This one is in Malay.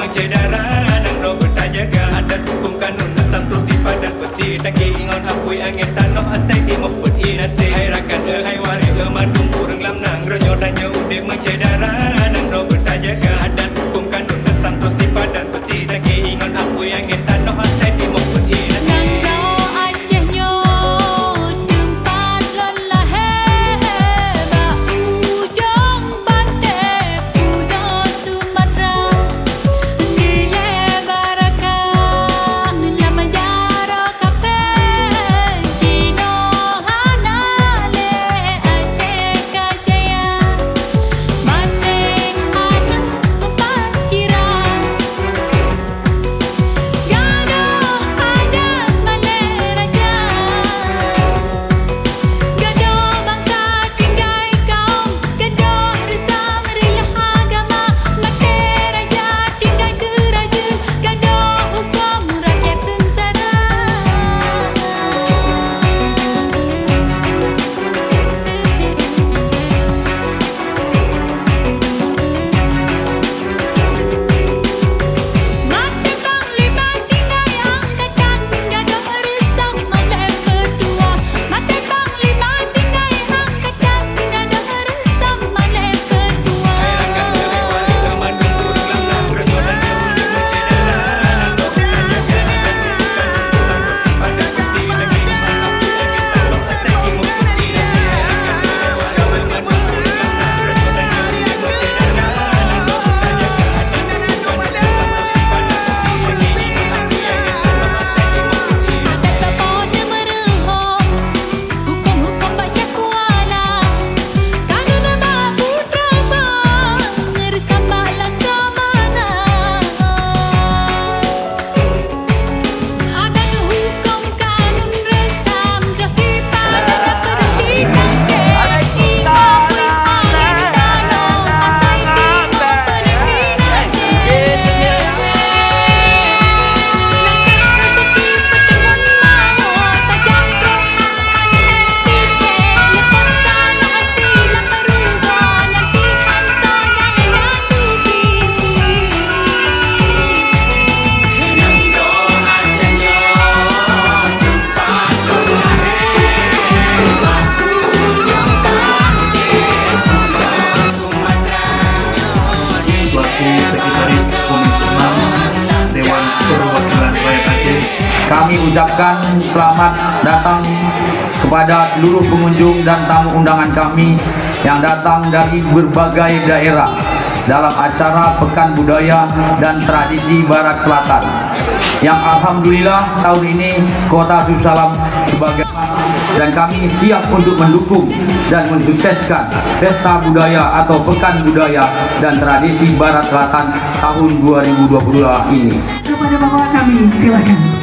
mencedera dan roh bertajaga adat hukum kanun asam terus sipadan besi tak ingon apui angin tanah asai timur berinan se hai rakan hai wari mandung kurang lam nang ronyo tanya udah mencedera dan roh bertajaga adat hukum kanun asam terus sipadan besi tak ingon apui angin tanah asai timur berinan Kami ucapkan selamat datang kepada seluruh pengunjung dan tamu undangan kami yang datang dari berbagai daerah dalam acara Pekan Budaya dan Tradisi Barat Selatan yang alhamdulillah tahun ini Kota Susalam sebagai dan kami siap untuk mendukung dan mensukseskan Pesta Budaya atau Pekan Budaya dan Tradisi Barat Selatan tahun 2022 ini. Kepada Bapak kami silakan.